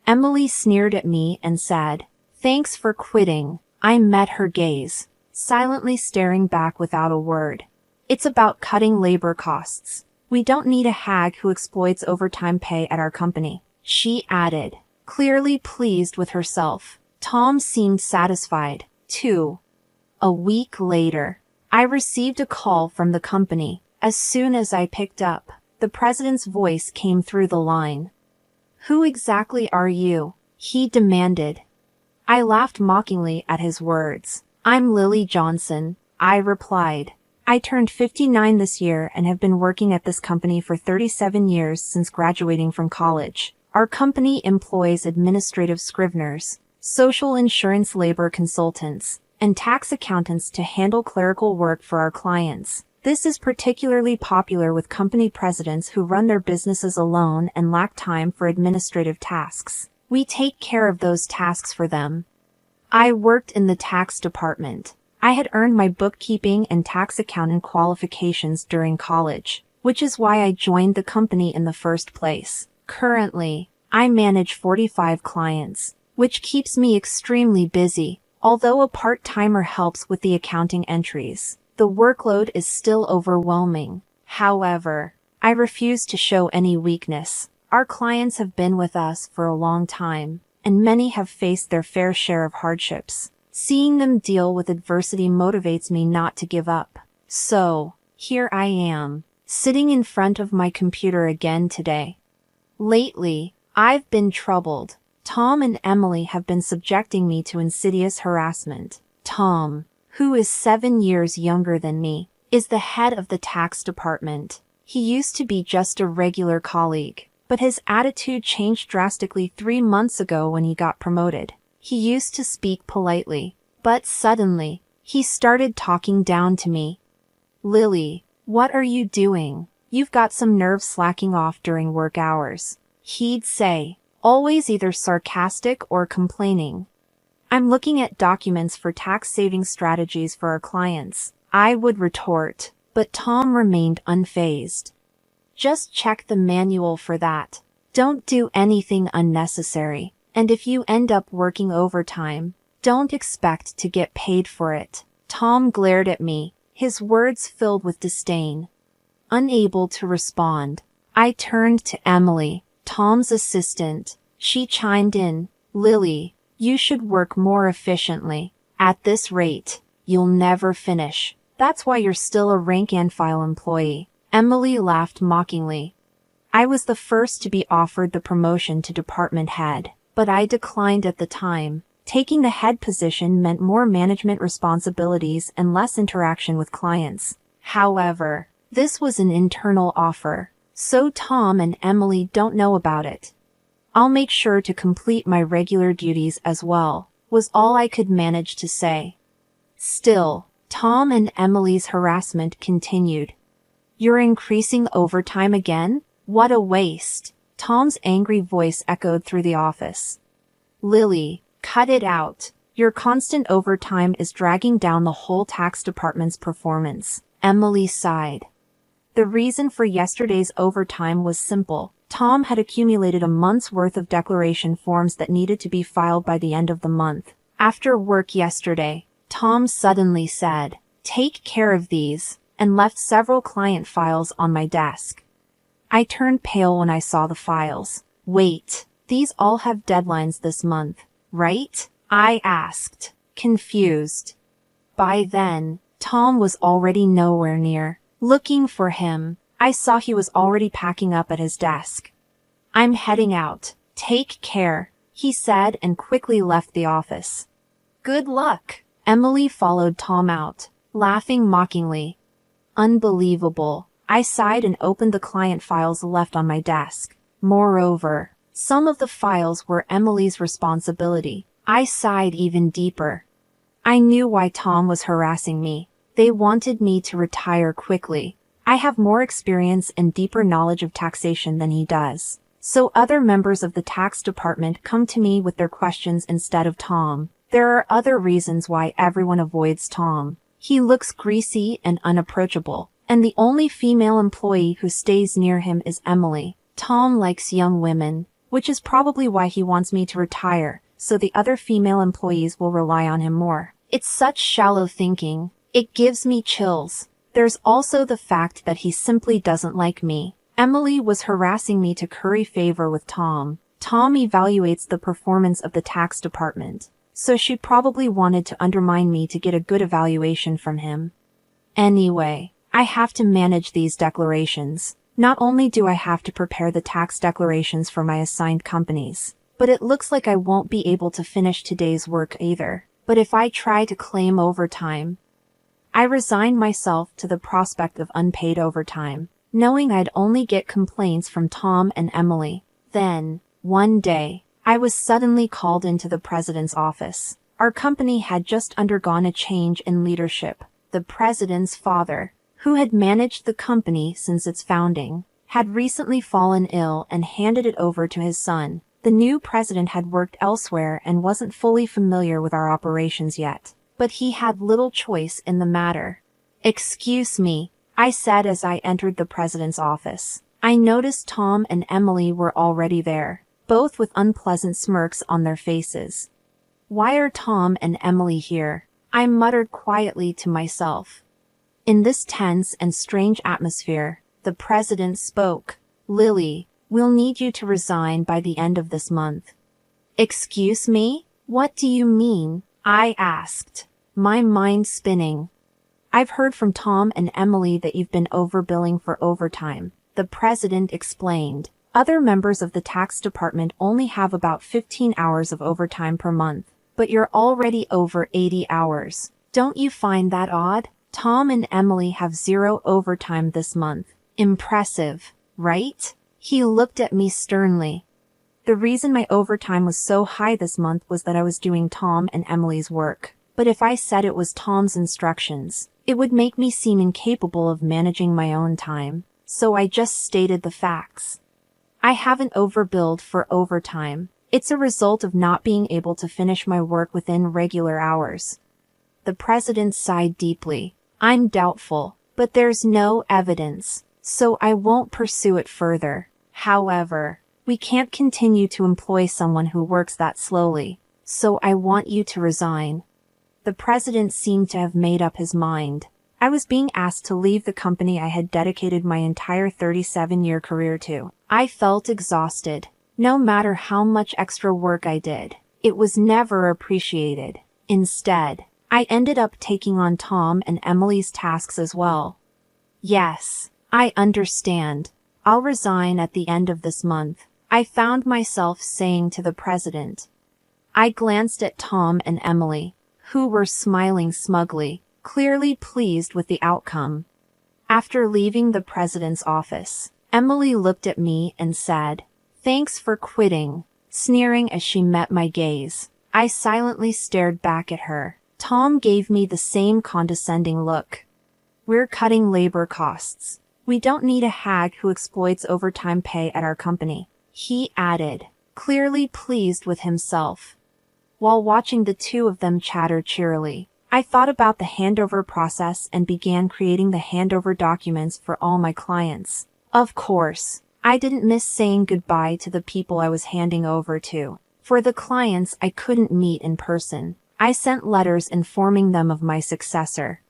Emily sneered at me and said, "Thanks for quitting." I met her gaze, silently staring back without a word. "It's about cutting labor costs. We don't need a hag who exploits overtime pay at our company," she added, clearly pleased with herself. Tom seemed satisfied, too. A week later, I received a call from the company. As soon as I picked up, the president's voice came through the line. "Who exactly are you?" he demanded. I laughed mockingly at his words. "I'm Lily Johnson," I replied. "I turned 59 this year and have been working at this company for 37 years since graduating from college. Our company employs administrative scriveners, social insurance labor consultants, and tax accountants to handle clerical work for our clients. This is particularly popular with company presidents who run their businesses alone and lack time for administrative tasks. We take care of those tasks for them." I worked in the tax department. I had earned my bookkeeping and tax accountant qualifications during college, which is why I joined the company in the first place. Currently, I manage 45 clients, which keeps me extremely busy. Although a part-timer helps with the accounting entries, the workload is still overwhelming. However, I refuse to show any weakness. Our clients have been with us for a long time, and many have faced their fair share of hardships. Seeing them deal with adversity motivates me not to give up. So, here I am, sitting in front of my computer again today. Lately, I've been troubled. Tom and Emily have been subjecting me to insidious harassment. Tom, who is 7 years younger than me, is the head of the tax department. He used to be just a regular colleague, but his attitude changed drastically 3 months ago when he got promoted. He used to speak politely, but suddenly, he started talking down to me. "Lily, what are you doing? You've got some nerve slacking off during work hours," he'd say, always either sarcastic or complaining. "I'm looking at documents for tax-saving strategies for our clients," I would retort, but Tom remained unfazed. "Just check the manual for that. Don't do anything unnecessary, and if you end up working overtime, don't expect to get paid for it." Tom glared at me, his words filled with disdain. Unable to respond, I turned to Emily, Tom's assistant. She chimed in, "Lily, you should work more efficiently. At this rate, you'll never finish. That's why you're still a rank-and-file employee." Emily laughed mockingly. I was the first to be offered the promotion to department head, but I declined at the time. Taking the head position meant more management responsibilities and less interaction with clients. However, this was an internal offer, so Tom and Emily don't know about it. "I'll make sure to complete my regular duties as well," was all I could manage to say. Still, Tom and Emily's harassment continued. "You're increasing overtime again? What a waste." Tom's angry voice echoed through the office. "Lily, cut it out. Your constant overtime is dragging down the whole tax department's performance." Emily sighed. The reason for yesterday's overtime was simple. Tom had accumulated a month's worth of declaration forms that needed to be filed by the end of the month. After work yesterday, Tom suddenly said, "Take care of these," and left several client files on my desk. I turned pale when I saw the files. "Wait, these all have deadlines this month, right?" I asked, confused. By then, Tom was already nowhere near. Looking for him, I saw he was already packing up at his desk. "I'm heading out. Take care," he said and quickly left the office. "Good luck." Emily followed Tom out, laughing mockingly. Unbelievable. I sighed and opened the client files left on my desk. Moreover, some of the files were Emily's responsibility. I sighed even deeper. I knew why Tom was harassing me. They wanted me to retire quickly. I have more experience and deeper knowledge of taxation than he does. So other members of the tax department come to me with their questions instead of Tom. There are other reasons why everyone avoids Tom. He looks greasy and unapproachable, and the only female employee who stays near him is Emily. Tom likes young women, which is probably why he wants me to retire, so the other female employees will rely on him more. It's such shallow thinking. It gives me chills. There's also the fact that he simply doesn't like me. Emily was harassing me to curry favor with Tom. Tom evaluates the performance of the tax department, so she probably wanted to undermine me to get a good evaluation from him. Anyway, I have to manage these declarations. Not only do I have to prepare the tax declarations for my assigned companies, but it looks like I won't be able to finish today's work either. But if I try to claim overtime, I resigned myself to the prospect of unpaid overtime, knowing I'd only get complaints from Tom and Emily. Then, one day, I was suddenly called into the president's office. Our company had just undergone a change in leadership. The president's father, who had managed the company since its founding, had recently fallen ill and handed it over to his son. The new president had worked elsewhere and wasn't fully familiar with our operations yet, but he had little choice in the matter. "Excuse me," I said as I entered the president's office. I noticed Tom and Emily were already there, both with unpleasant smirks on their faces. "Why are Tom and Emily here?" I muttered quietly to myself. In this tense and strange atmosphere, the president spoke. "Lily, we'll need you to resign by the end of this month." "Excuse me? What do you mean?" I asked, my mind spinning. "I've heard from Tom and Emily that you've been overbilling for overtime," the president explained. "Other members of the tax department only have about 15 hours of overtime per month, but you're already over 80 hours. Don't you find that odd? Tom and Emily have 0 overtime this month. Impressive, right?" He looked at me sternly. The reason my overtime was so high this month was that I was doing Tom and Emily's work. But if I said it was Tom's instructions, it would make me seem incapable of managing my own time. So I just stated the facts. I haven't overbilled for overtime. It's a result of not being able to finish my work within regular hours. The president sighed deeply. "I'm doubtful, but there's no evidence, so I won't pursue it further. However, we can't continue to employ someone who works that slowly, so I want you to resign." The president seemed to have made up his mind. I was being asked to leave the company I had dedicated my entire 37-year career to. I felt exhausted. No matter how much extra work I did, it was never appreciated. Instead, I ended up taking on Tom and Emily's tasks as well. "Yes, I understand. I'll resign at the end of this month," I found myself saying to the president. I glanced at Tom and Emily, who were smiling smugly, clearly pleased with the outcome. After leaving the president's office, Emily looked at me and said, "Thanks for quitting," sneering as she met my gaze. I silently stared back at her. Tom gave me the same condescending look. "We're cutting labor costs. We don't need a hag who exploits overtime pay at our company," he added, clearly pleased with himself. While watching the two of them chatter cheerily, I thought about the handover process and began creating the handover documents for all my clients. Of course, I didn't miss saying goodbye to the people I was handing over to. For the clients I couldn't meet in person, I sent letters informing them of my successor.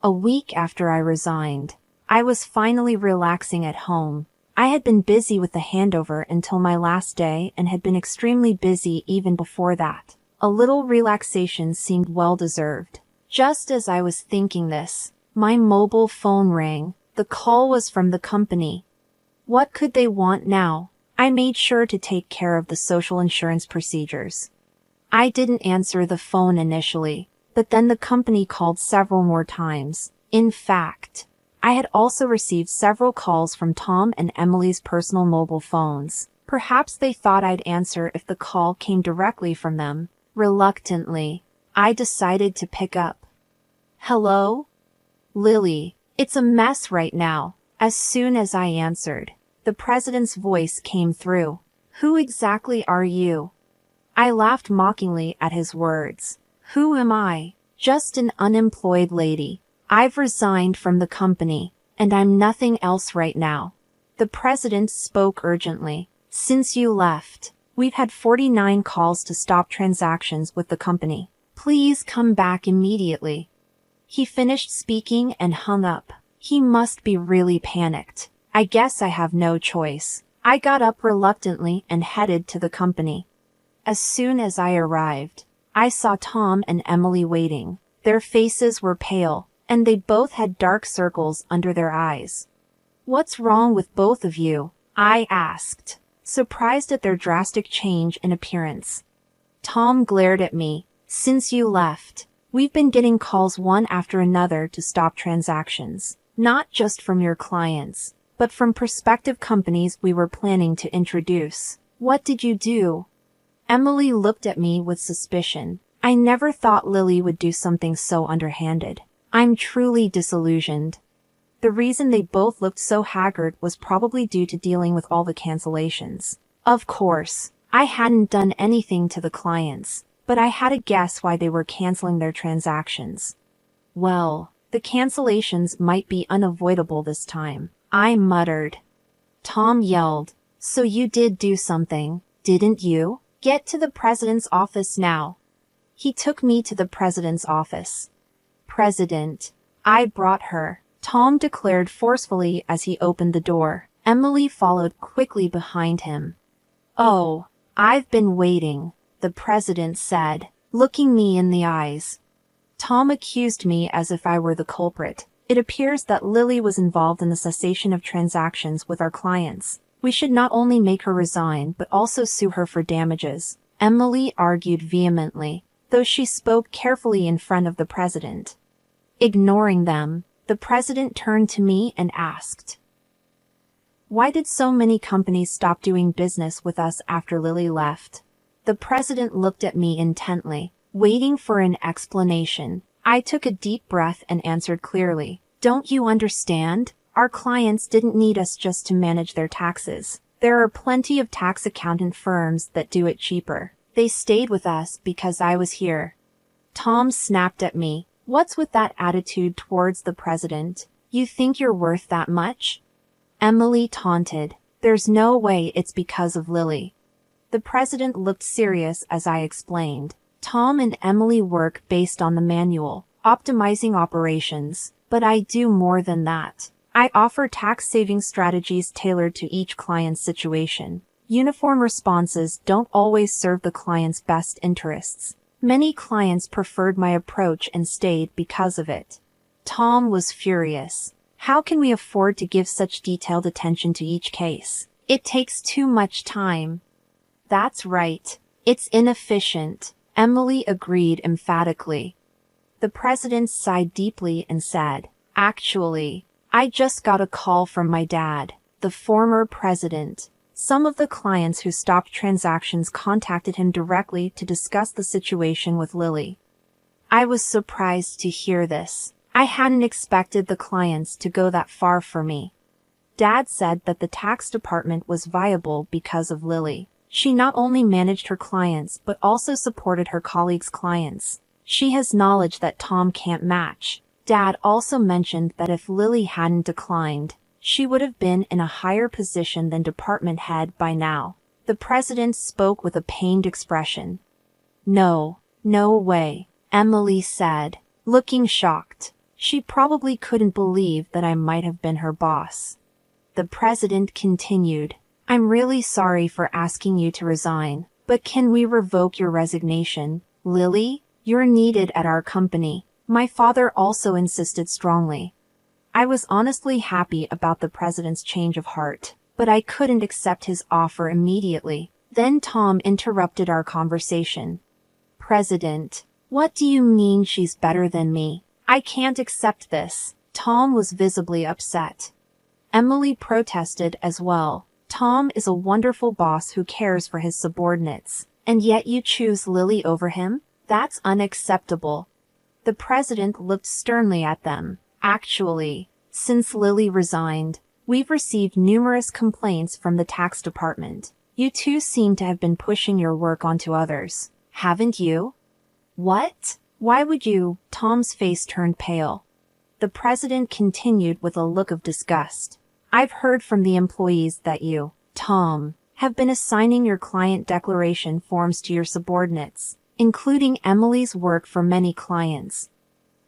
A week after I resigned, I was finally relaxing at home. I had been busy with the handover until my last day and had been extremely busy even before that. A little relaxation seemed well-deserved. Just as I was thinking this, my mobile phone rang. The call was from the company. What could they want now? I made sure to take care of the social insurance procedures. I didn't answer the phone initially, but then the company called several more times. In fact, I had also received several calls from Tom and Emily's personal mobile phones. Perhaps they thought I'd answer if the call came directly from them. Reluctantly, I decided to pick up. "Hello? Lily, it's a mess right now." As soon as I answered, the president's voice came through. "Who exactly are you?" I laughed mockingly at his words. "Who am I? Just an unemployed lady. I've resigned from the company, and I'm nothing else right now." The president spoke urgently. Since you left, we've had 49 calls to stop transactions with the company. Please come back immediately. He finished speaking and hung up. He must be really panicked. I guess I have no choice. I got up reluctantly and headed to the company. As soon as I arrived, I saw Tom and Emily waiting. Their faces were pale, and they both had dark circles under their eyes. "What's wrong with both of you?" I asked, surprised at their drastic change in appearance. Tom glared at me. "Since you left, we've been getting calls one after another to stop transactions, not just from your clients, but from prospective companies we were planning to introduce. What did you do?" Emily looked at me with suspicion. I never thought Lily would do something so underhanded. I'm truly disillusioned. The reason they both looked so haggard was probably due to dealing with all the cancellations. Of course, I hadn't done anything to the clients, but I had a guess why they were canceling their transactions. "Well, the cancellations might be unavoidable this time," I muttered. Tom yelled, "So you did do something, didn't you? Get to the president's office now." He took me to the president's office. "President, I brought her," Tom declared forcefully as he opened the door. Emily followed quickly behind him. "Oh, I've been waiting," the president said, looking me in the eyes. Tom accused me as if I were the culprit. "It appears that Lily was involved in the cessation of transactions with our clients. We should not only make her resign but also sue her for damages," Emily argued vehemently, though she spoke carefully in front of the president. Ignoring them, the president turned to me and asked, "Why did so many companies stop doing business with us after Lily left?" The president looked at me intently, waiting for an explanation. I took a deep breath and answered clearly, "Don't you understand? Our clients didn't need us just to manage their taxes. There are plenty of tax accountant firms that do it cheaper. They stayed with us because I was here." Tom snapped at me. "What's with that attitude towards the president? You think you're worth that much?" Emily taunted. "There's no way it's because of Lily." The president looked serious as I explained. "Tom and Emily work based on the manual, optimizing operations, but I do more than that. I offer tax-saving strategies tailored to each client's situation. Uniform responses don't always serve the client's best interests. Many clients preferred my approach and stayed because of it." Tom was furious. "How can we afford to give such detailed attention to each case? It takes too much time." "That's right. It's inefficient," Emily agreed emphatically. The president sighed deeply and said, "Actually, I just got a call from my dad, the former president. Some of the clients who stopped transactions contacted him directly to discuss the situation with Lily." I was surprised to hear this. I hadn't expected the clients to go that far for me. Dad said that the tax department was viable because of Lily. She not only managed her clients but also supported her colleagues' clients. She has knowledge that Tom can't match. Dad also mentioned that if Lily hadn't declined, she would have been in a higher position than department head by now. The president spoke with a pained expression. "No way," Emily said, looking shocked. She probably couldn't believe that I might have been her boss. The president continued, "I'm really sorry for asking you to resign, but can we revoke your resignation? Lily, you're needed at our company." My father also insisted strongly. I was honestly happy about the president's change of heart, but I couldn't accept his offer immediately. Then Tom interrupted our conversation. "President, what do you mean she's better than me? I can't accept this." Tom was visibly upset. Emily protested as well. "Tom is a wonderful boss who cares for his subordinates, and yet you choose Lily over him? That's unacceptable." The president looked sternly at them. "Actually, since Lily resigned, we've received numerous complaints from the tax department. You two seem to have been pushing your work onto others, haven't you?" "What? Why would you?" Tom's face turned pale. The president continued with a look of disgust. "I've heard from the employees that you, Tom, have been assigning your client declaration forms to your subordinates, including Emily's work for many clients.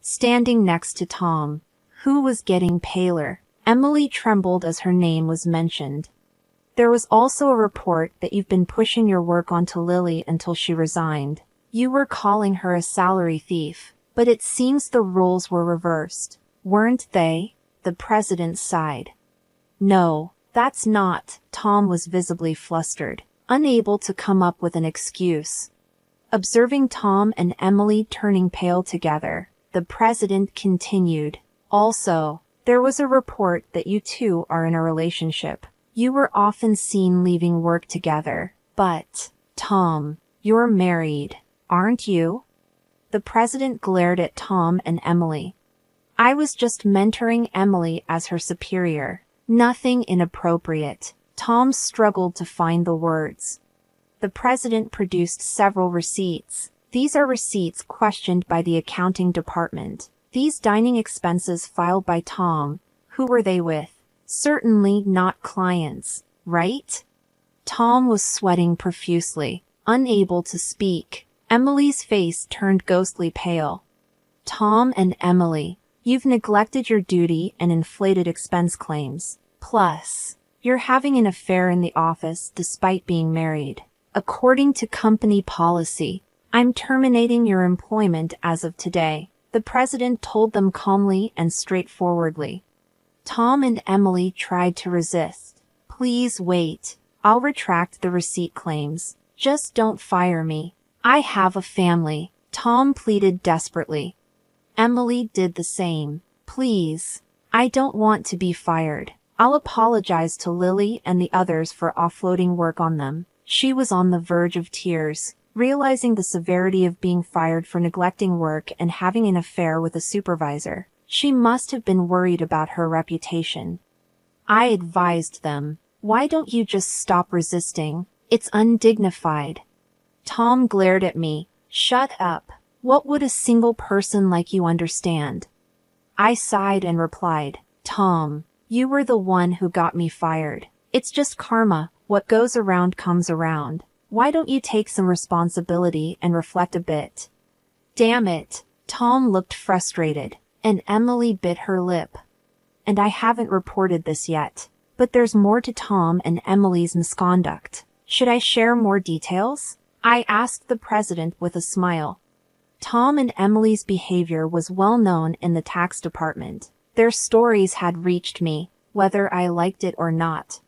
Standing next to Tom, who was getting paler, Emily trembled as her name was mentioned. There was also a report that you've been pushing your work onto Lily until she resigned. You were calling her a salary thief, but it seems the roles were reversed, weren't they? The president sighed. No, that's not. Tom was visibly flustered, unable to come up with an excuse. Observing Tom and Emily turning pale together, the president continued. Also, there was a report that you two are in a relationship. You were often seen leaving work together. But, Tom, you're married, aren't you? The president glared at Tom and Emily. I was just mentoring Emily as her superior. Nothing inappropriate. Tom struggled to find the words. The president produced several receipts. These are receipts questioned by the accounting department. These dining expenses filed by Tom. Who were they with? Certainly not clients, right? Tom was sweating profusely, unable to speak. Emily's face turned ghostly pale. Tom and Emily, you've neglected your duty and inflated expense claims. Plus, you're having an affair in the office despite being married. According to company policy, I'm terminating your employment as of today, the president told them calmly and straightforwardly. Tom and Emily tried to resist. Please wait. I'll retract the receipt claims. Just don't fire me. I have a family, Tom pleaded desperately. Emily did the same. Please. I don't want to be fired. I'll apologize to Lily and the others for offloading work on them. She was on the verge of tears, realizing the severity of being fired for neglecting work and having an affair with a supervisor. She must have been worried about her reputation. I advised them, why don't you just stop resisting? It's undignified. Tom glared at me. Shut up. What would a single person like you understand? I sighed and replied, Tom, you were the one who got me fired. It's just karma. What goes around comes around. Why don't you take some responsibility and reflect a bit? Damn it. Tom looked frustrated, and Emily bit her lip. And I haven't reported this yet. But there's more to Tom and Emily's misconduct. Should I share more details? I asked the president with a smile. Tom and Emily's behavior was well known in the tax department. Their stories had reached me, whether I liked it or not.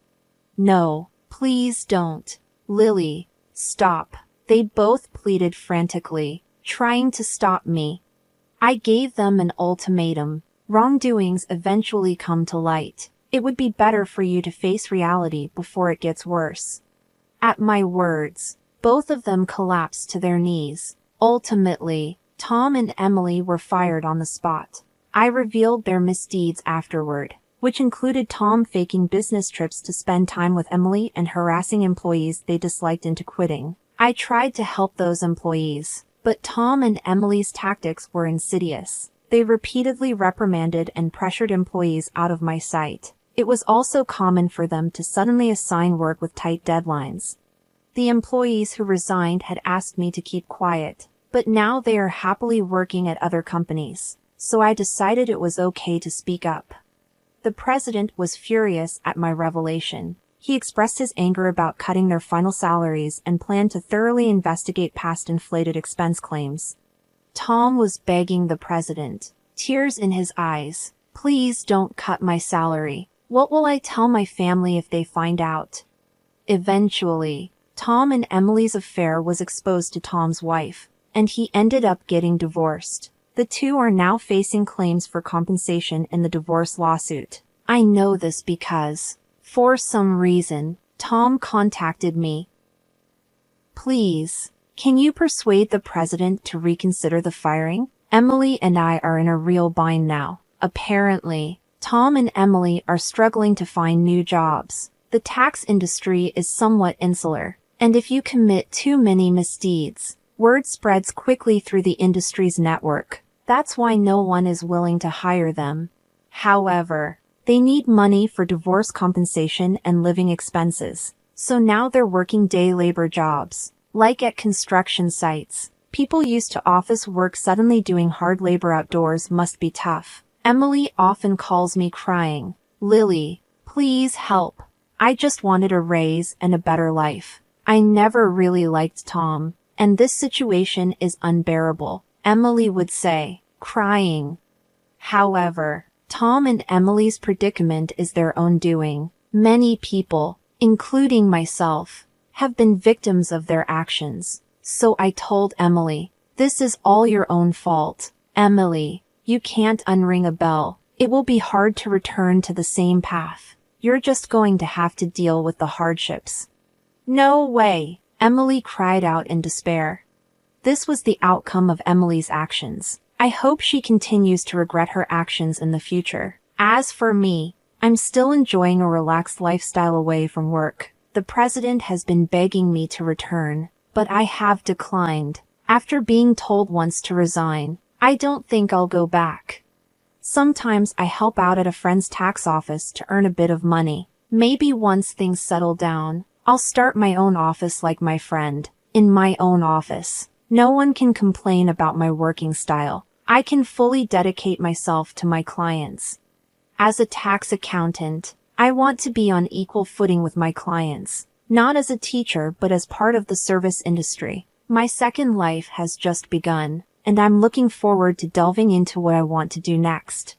No, please don't. Lily, stop. They both pleaded frantically, trying to stop me. I gave them an ultimatum. Wrongdoings eventually come to light. It would be better for you to face reality before it gets worse. At my words, both of them collapsed to their knees. Ultimately, Tom and Emily were fired on the spot. I revealed their misdeeds afterward, which included Tom faking business trips to spend time with Emily and harassing employees they disliked into quitting. I tried to help those employees, but Tom and Emily's tactics were insidious. They repeatedly reprimanded and pressured employees out of my sight. It was also common for them to suddenly assign work with tight deadlines. The employees who resigned had asked me to keep quiet, but now they are happily working at other companies, so I decided it was okay to speak up. The president was furious at my revelation. He expressed his anger about cutting their final salaries and planned to thoroughly investigate past inflated expense claims. Tom was begging the president, tears in his eyes, please don't cut my salary. What will I tell my family if they find out? Eventually, Tom and Emily's affair was exposed to Tom's wife, and he ended up getting divorced. The two are now facing claims for compensation in the divorce lawsuit. I know this because, for some reason, Tom contacted me. Please, can you persuade the president to reconsider the firing? Emily and I are in a real bind now. Apparently, Tom and Emily are struggling to find new jobs. The tax industry is somewhat insular, and if you commit too many misdeeds, word spreads quickly through the industry's network. That's why no one is willing to hire them. However, they need money for divorce compensation and living expenses. So now they're working day labor jobs. Like at construction sites. People used to office work suddenly doing hard labor outdoors must be tough. Emily often calls me crying. Lily, please help. I just wanted a raise and a better life. I never really liked Tom, and this situation is unbearable, Emily would say, crying. However, Tom and Emily's predicament is their own doing. Many people, including myself, have been victims of their actions. So I told Emily, this is all your own fault. Emily, you can't unring a bell. It will be hard to return to the same path. You're just going to have to deal with the hardships. No way, Emily cried out in despair. This was the outcome of Emily's actions. I hope she continues to regret her actions in the future. As for me, I'm still enjoying a relaxed lifestyle away from work. The president has been begging me to return, but I have declined. After being told once to resign, I don't think I'll go back. Sometimes I help out at a friend's tax office to earn a bit of money. Maybe once things settle down, I'll start my own office like my friend. In my own office, no one can complain about my working style. I can fully dedicate myself to my clients. As a tax accountant, I want to be on equal footing with my clients, not as a teacher but as part of the service industry. My second life has just begun, and I'm looking forward to delving into what I want to do next.